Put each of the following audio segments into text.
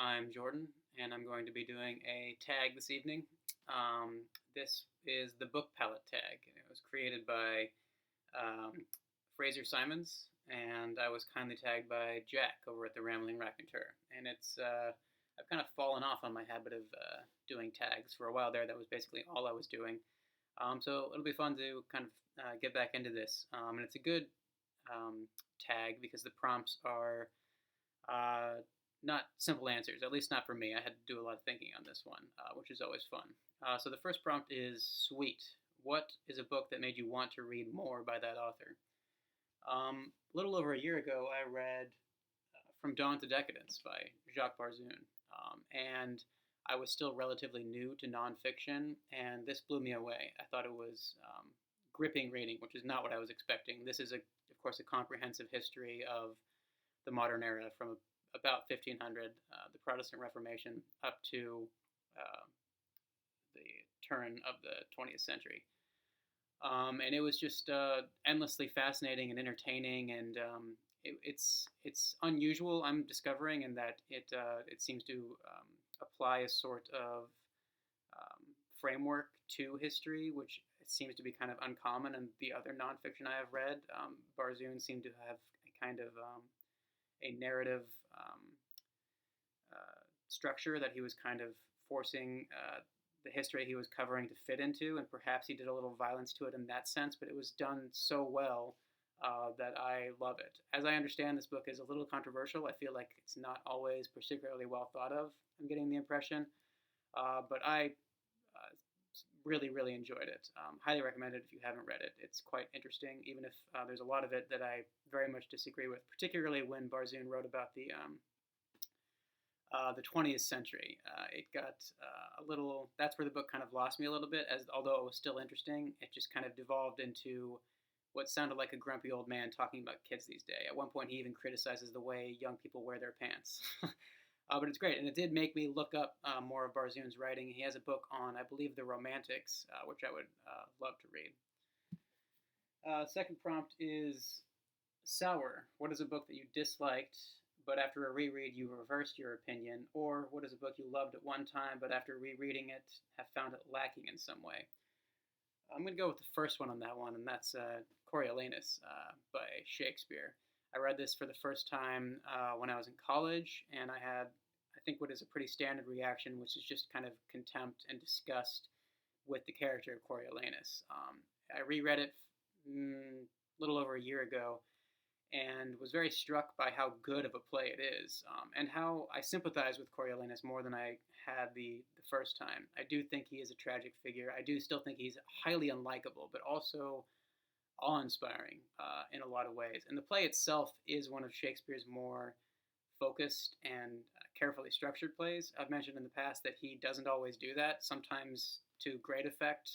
I'm Jordan, and I'm going to be doing a tag this evening. This is the Book Palate Tag. It was created by um, Fraser Simons, and I was kindly tagged by Jack over at the Rambling Raconteur. And I've kind of fallen off on my habit of doing tags for a while there. That was basically all I was doing. So it'll be fun to kind of get back into this. And it's a good tag because the prompts are uh, not simple answers, at least not for me. I had to do a lot of thinking on this one, which is always fun. So the first prompt is sweet. What is a book that made you want to read more by that author? A little over a year ago, I read From Dawn to Decadence by Jacques Barzun, and I was still relatively new to nonfiction, and this blew me away. I thought it was gripping reading, which is not what I was expecting. This is, of course, a comprehensive history of the modern era from about 1500, the Protestant Reformation, up to the turn of the 20th century. And it was just endlessly fascinating and entertaining, and it's unusual. I'm discovering in that it seems to apply a sort of framework to history, which seems to be kind of uncommon in the other nonfiction I have read. Barzun seemed to have a kind of a narrative structure that he was kind of forcing the history he was covering to fit into, and perhaps he did a little violence to it in that sense, but it was done so well that I love it. As I understand, this book is a little controversial. I feel like it's not always particularly well thought of, I'm getting the impression, but I really, really enjoyed it. Highly recommend it if you haven't read it. It's quite interesting, even if there's a lot of it that I very much disagree with, particularly when Barzun wrote about the 20th century. It got a little, that's where the book kind of lost me a little bit, as although it was still interesting, it just kind of devolved into what sounded like a grumpy old man talking about kids these days. At one point, he even criticizes the way young people wear their pants. But it's great, and it did make me look up more of Barzun's writing. He has a book on, I believe, the Romantics, which I would love to read. Second prompt is sour. What is a book that you disliked, but after a reread you reversed your opinion? Or what is a book you loved at one time, but after rereading it have found it lacking in some way? I'm going to go with the first one on that one, and that's Coriolanus by Shakespeare. I read this for the first time when I was in college, and I had, I think, what is a pretty standard reaction, which is just kind of contempt and disgust with the character of Coriolanus. I reread it a little over a year ago, and was very struck by how good of a play it is, and how I sympathize with Coriolanus more than I had the first time. I do think he is a tragic figure. I do still think he's highly unlikable, but also awe-inspiring in a lot of ways. And the play itself is one of Shakespeare's more focused and carefully structured plays. I've mentioned in the past that he doesn't always do that, sometimes to great effect,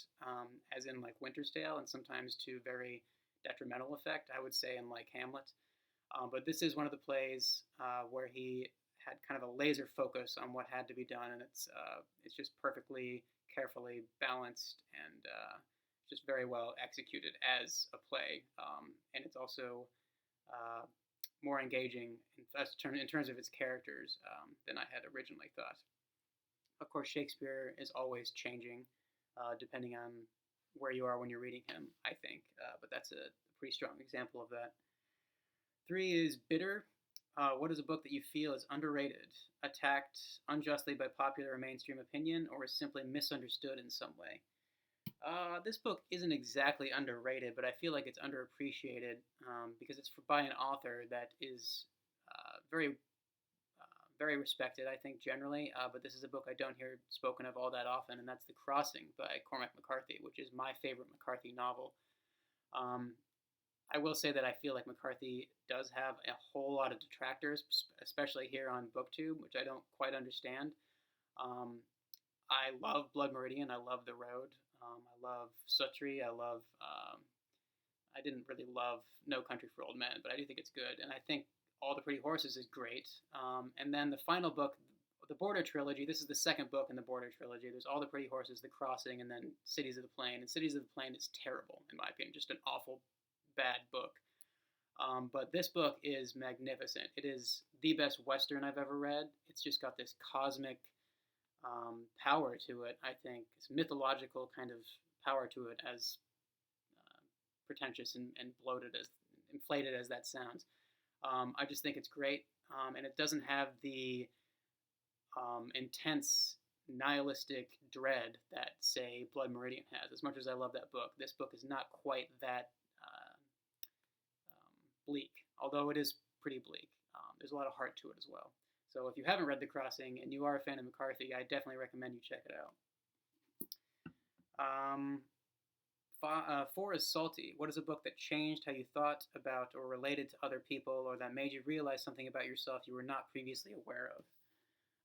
as in like Winter's Tale, and sometimes to very detrimental effect, I would say, in like Hamlet. But this is one of the plays where he had kind of a laser focus on what had to be done, and it's just perfectly, carefully balanced, and just very well executed as a play. And it's also more engaging in terms of its characters than I had originally thought. Of course, Shakespeare is always changing, depending on where you are when you're reading him, I think. But that's a pretty strong example of that. 3 is Bitter. What is a book that you feel is underrated, attacked unjustly by popular or mainstream opinion, or is simply misunderstood in some way? This book isn't exactly underrated, but I feel like it's underappreciated because it's by an author that is very, very respected, I think, generally. But this is a book I don't hear spoken of all that often, and that's The Crossing by Cormac Mccarthy, which is my favorite Mccarthy novel. I will say that I feel like Mccarthy does have a whole lot of detractors, especially here on BookTube, which I don't quite understand. I love Blood Meridian. I love The Road. I love Suttree. I didn't really love No Country for Old Men, but I do think it's good. And I think All the Pretty Horses is great. And then the final book, the Border Trilogy, this is the second book in the Border Trilogy. There's All the Pretty Horses, The Crossing, and then Cities of the Plain. And Cities of the Plain is terrible, in my opinion. Just an awful, bad book. But this book is magnificent. It is the best Western I've ever read. It's just got this cosmic power to it, I think. It's mythological kind of power to it, as pretentious and bloated as inflated as that sounds. I just think it's great, and it doesn't have the intense nihilistic dread that, say, Blood Meridian has. As much as I love that book, this book is not quite that bleak, although it is pretty bleak. There's a lot of heart to it as well. So if you haven't read The Crossing and you are a fan of McCarthy, I definitely recommend you check it out. 4 is Salty. What is a book that changed how you thought about or related to other people, or that made you realize something about yourself you were not previously aware of?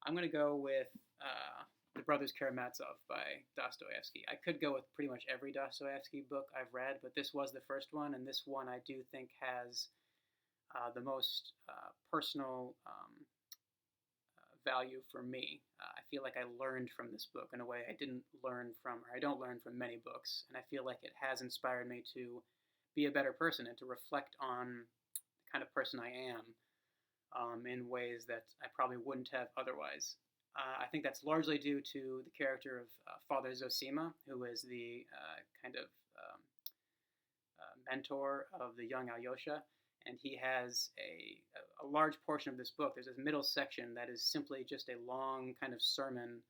I'm going to go with The Brothers Karamazov by Dostoevsky. I could go with pretty much every Dostoevsky book I've read, but this was the first one, and this one I do think has the most personal value for me. I feel like I learned from this book in a way I didn't learn from, or I don't learn from many books, and I feel like it has inspired me to be a better person and to reflect on the kind of person I am in ways that I probably wouldn't have otherwise. I think that's largely due to the character of Father Zosima, who is the kind of mentor of the young Alyosha, and he has a large portion of this book. There's this middle section that is simply just a long kind of sermon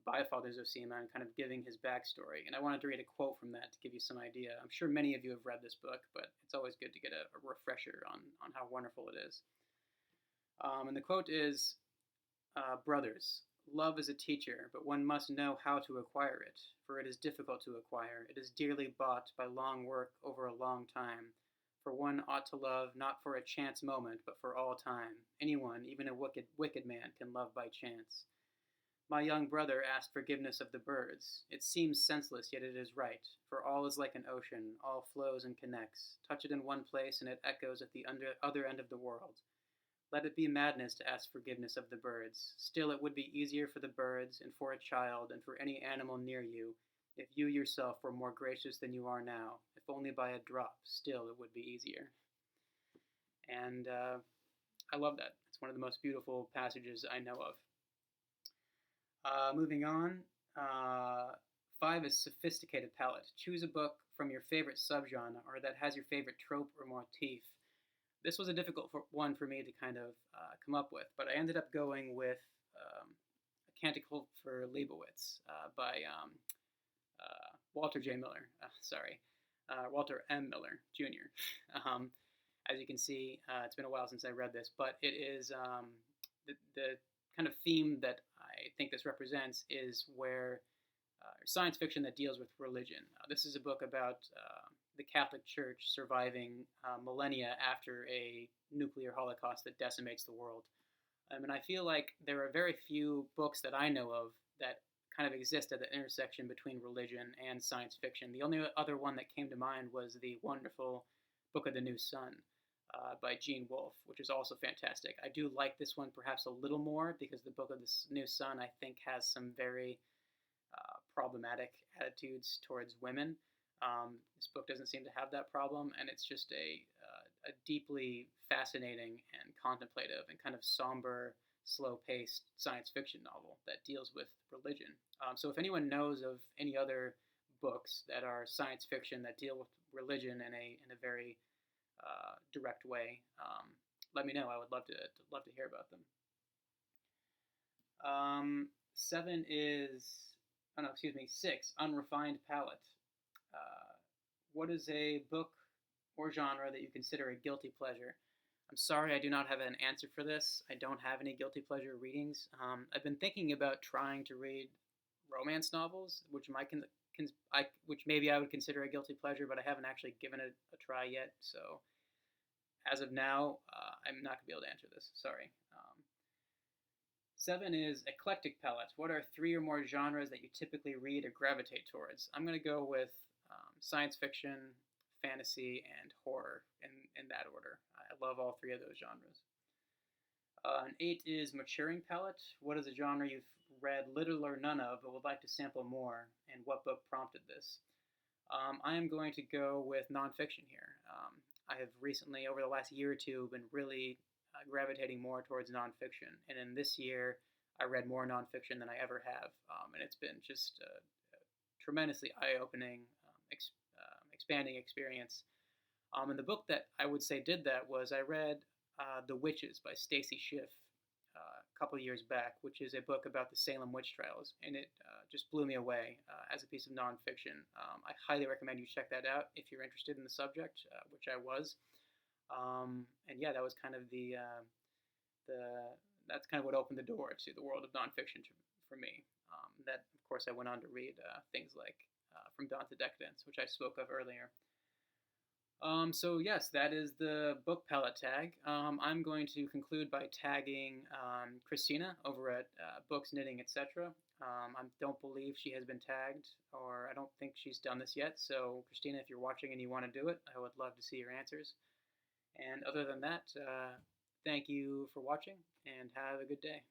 by Father Zosima and kind of giving his backstory. And I wanted to read a quote from that to give you some idea. I'm sure many of you have read this book, but it's always good to get a refresher on how wonderful it is. And the quote is, "Brothers, love is a teacher, but one must know how to acquire it, for it is difficult to acquire. It is dearly bought by long work over a long time. For one ought to love not for a chance moment, but for all time. Anyone, even a wicked man, can love by chance. My young brother asked forgiveness of the birds. It seems senseless, yet it is right, for all is like an ocean, all flows and connects. Touch it in one place, and it echoes at the other end of the world. Let it be madness to ask forgiveness of the birds. Still it would be easier for the birds, and for a child, and for any animal near you, if you yourself were more gracious than you are now, if only by a drop, still it would be easier." And I love that. It's one of the most beautiful passages I know of. Moving on, 5 is Sophisticated Palate. Choose a book from your favorite subgenre, or that has your favorite trope or motif. This was a difficult one for me to kind of come up with, but I ended up going with A Canticle for Leibowitz by Walter J. Miller. Walter M. Miller, Jr. As you can see, it's been a while since I read this, but it is the kind of theme that I think this represents is where science fiction that deals with religion. This is a book about the Catholic Church surviving millennia after a nuclear holocaust that decimates the world. And I feel like there are very few books that I know of that kind of exist at the intersection between religion and science fiction. The only other one that came to mind was the wonderful Book of the New Sun by Gene Wolfe, which is also fantastic. I do like this one perhaps a little more because the Book of the New Sun, I think, has some very problematic attitudes towards women. This book doesn't seem to have that problem, and it's just a deeply fascinating and contemplative and kind of somber, slow-paced science fiction novel that deals with religion. So if anyone knows of any other books that are science fiction that deal with religion in a very direct way, let me know. I would love to hear about them. 6, Unrefined Palate. What is a book or genre that you consider a guilty pleasure? I'm sorry, I do not have an answer for this. I don't have any guilty pleasure readings. I've been thinking about trying to read romance novels, which maybe I would consider a guilty pleasure, but I haven't actually given it a try yet. So, as of now, I'm not going to be able to answer this. Sorry. 7 is Eclectic Palate. What are 3 or more genres that you typically read or gravitate towards? I'm going to go with science fiction, fantasy, and horror in that order. I love all 3 of those genres. And 8 is Maturing Palate. What is a genre you've read little or none of but would like to sample more, and what book prompted this? I am going to go with nonfiction here. I have recently, over the last year or two, been really gravitating more towards nonfiction. And in this year, I read more nonfiction than I ever have, and it's been just a tremendously eye-opening, expanding experience. And the book that I would say did that was I read The Witches by Stacy Schiff a couple of years back, which is a book about the Salem witch trials, and it just blew me away as a piece of nonfiction. I highly recommend you check that out if you're interested in the subject, which I was. And yeah, that was kind of the that's kind of what opened the door to the world of nonfiction for me. That of course I went on to read things like From Dawn to Decadence, which I spoke of earlier. So yes, that is the book palette tag. I'm going to conclude by tagging Christina over at Books, Knitting, etc. I don't believe she has been tagged, or I don't think she's done this yet. So Christina, if you're watching and you want to do it, I would love to see your answers. And other than that, thank you for watching and have a good day.